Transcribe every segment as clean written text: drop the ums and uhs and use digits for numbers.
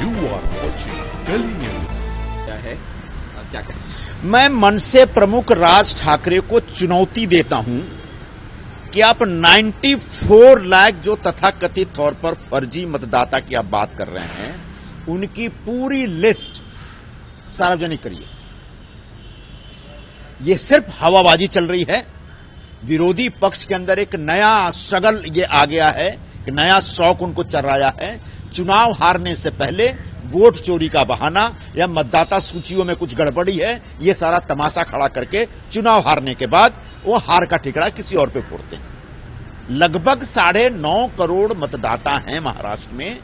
You are watching Delhi News. क्या है क्या करें? मैं मन से प्रमुख राज ठाकरे को चुनौती देता हूं कि आप 94 लाख जो तथाकथित तौर पर फर्जी मतदाता की आप बात कर रहे हैं, उनकी पूरी लिस्ट सार्वजनिक करिए। यह सिर्फ हवाबाजी चल रही है। विरोधी पक्ष के अंदर एक नया शगल ये आ गया है, एक नया शौक उनको चर्राया है। चुनाव हारने से पहले वोट चोरी का बहाना या मतदाता सूचियों में कुछ गड़बड़ी है, ये सारा तमाशा खड़ा करके चुनाव हारने के बाद वो हार का ठिकरा किसी और पे फोड़ते हैं। लगभग 9.5 करोड़ मतदाता हैं महाराष्ट्र में,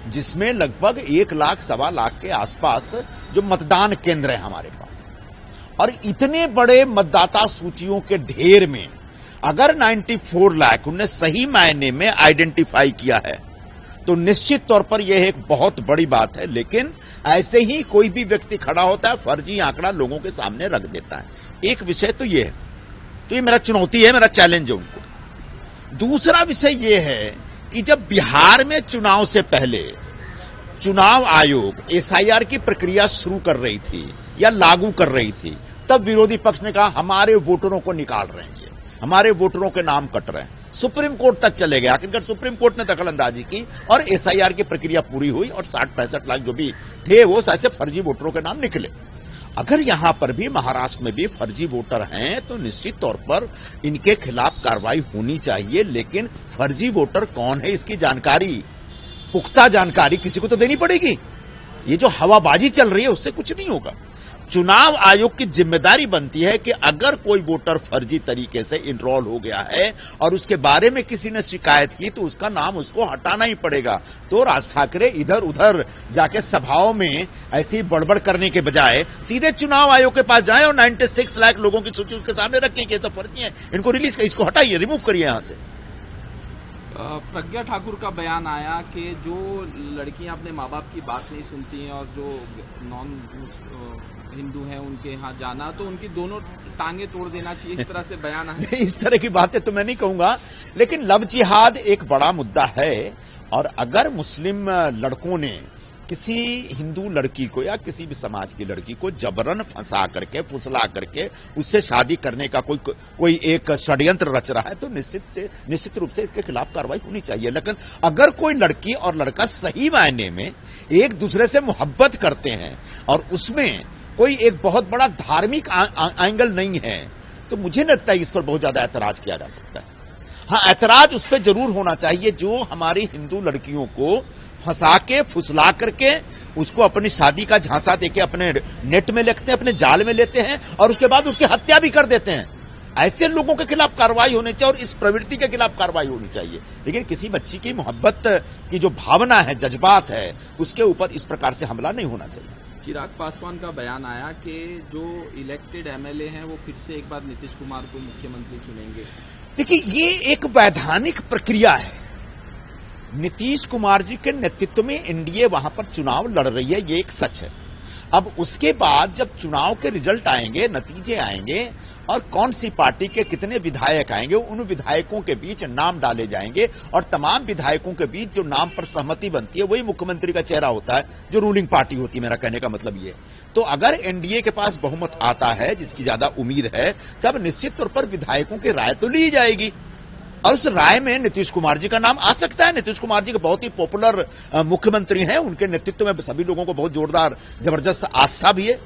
जिसमें लगभग 1 लाख सवा लाख के आसपास जो मतदान केंद्र है हमारे पास। और इतने बड़े मतदाता सूचियों के ढेर में अगर 94 लाख उन्हें सही मायने में आइडेंटिफाई किया है तो निश्चित तौर पर यह एक बहुत बड़ी बात है। लेकिन ऐसे ही कोई भी व्यक्ति खड़ा होता है, फर्जी आंकड़ा लोगों के सामने रख देता है। एक विषय तो यह है, तो ये मेरा चुनौती है, मेरा चैलेंज है उनको। दूसरा विषय यह है कि जब बिहार में चुनाव से पहले चुनाव आयोग एसआईआर की प्रक्रिया शुरू कर रही थी या लागू कर रही थी, तब विरोधी पक्ष ने कहा हमारे वोटरों को निकाल रहे हैं, हमारे वोटरों के नाम कट रहे हैं। सुप्रीम कोर्ट तक चले गए। आखिरकार सुप्रीम कोर्ट ने दखलंदाजी की और एसआईआर की प्रक्रिया पूरी हुई और 60-65 लाख जो भी थे वो ऐसे फर्जी वोटरों के नाम निकले। अगर यहां पर भी महाराष्ट्र में भी फर्जी वोटर हैं तो निश्चित तौर पर इनके खिलाफ कार्रवाई होनी चाहिए। लेकिन फर्जी वोटर कौन है इसकी जानकारी, पुख्ता जानकारी किसी को तो देनी पड़ेगी। ये जो हवाबाजी चल रही है उससे कुछ नहीं होगा। चुनाव आयोग की जिम्मेदारी बनती है कि अगर कोई वोटर फर्जी तरीके से इनरोल हो गया है और उसके बारे में किसी ने शिकायत की तो उसका नाम उसको हटाना ही पड़ेगा। तो राज ठाकरे इधर उधर जाके सभाओं में ऐसी बड़बड़ करने के बजाय सीधे चुनाव आयोग के पास जाएं और 96 लाख लोगों की सूची उसके सामने रखें कि ये सब फर्जी है, इनको रिलीज करिए, इसको हटाइए, रिमूव करिए यहां से। प्रज्ञा ठाकुर का बयान आया कि जो लड़कियां अपने माँ बाप की बात नहीं सुनती हैं और जो नॉन हिंदू हैं उनके यहाँ जाना, तो उनकी दोनों टांगे तोड़ देना चाहिए, इस तरह से बयान आया। इस तरह की बातें तो मैं नहीं कहूंगा, लेकिन लव जिहाद एक बड़ा मुद्दा है। और अगर मुस्लिम लड़कों ने किसी हिंदू लड़की को या किसी भी समाज की लड़की को जबरन फंसा करके फुसला करके उससे शादी करने का कोई एक षड्यंत्र रच रहा है तो निश्चित रूप से इसके खिलाफ कार्रवाई होनी चाहिए। लेकिन अगर कोई लड़की और लड़का सही मायने में एक दूसरे से मोहब्बत करते हैं और उसमें कोई एक बहुत बड़ा धार्मिक एंगल नहीं है तो मुझे लगता है इस पर बहुत ज्यादा ऐतराज किया जा सकता है। हाँ, ऐतराज उस पर जरूर होना चाहिए जो हमारी हिंदू लड़कियों को फंसा के फुसला करके उसको अपनी शादी का झांसा देके अपने नेट में लेते हैं, अपने जाल में लेते हैं और उसके बाद उसकी हत्या भी कर देते हैं। ऐसे लोगों के खिलाफ कार्रवाई होनी चाहिए और इस प्रवृत्ति के खिलाफ कार्रवाई होनी चाहिए। लेकिन किसी बच्ची की मोहब्बत की जो भावना है, जज्बात है, उसके ऊपर इस प्रकार से हमला नहीं होना चाहिए। चिराग पासवान का बयान आया कि जो इलेक्टेड एमएलए हैं वो फिर से एक बार नीतीश कुमार को मुख्यमंत्री चुनेंगे। देखिए, ये एक वैधानिक प्रक्रिया है। नीतीश कुमार जी के नेतृत्व में एनडीए वहां पर चुनाव लड़ रही है, ये एक सच है। अब उसके बाद जब चुनाव के रिजल्ट आएंगे, नतीजे आएंगे और कौन सी पार्टी के कितने विधायक आएंगे, उन विधायकों के बीच नाम डाले जाएंगे और तमाम विधायकों के बीच जो नाम पर सहमति बनती है वही मुख्यमंत्री का चेहरा होता है, जो रूलिंग पार्टी होती है। मेरा कहने का मतलब ये। तो अगर एनडीए के पास बहुमत आता है, जिसकी ज्यादा उम्मीद है, तब निश्चित तौर पर विधायकों की राय तो ली जाएगी और उस राय में नीतीश कुमार जी का नाम आ सकता है। नीतीश कुमार जी के बहुत ही पॉपुलर मुख्यमंत्री हैं, उनके नेतृत्व में सभी लोगों को बहुत जोरदार जबरदस्त आस्था भी है।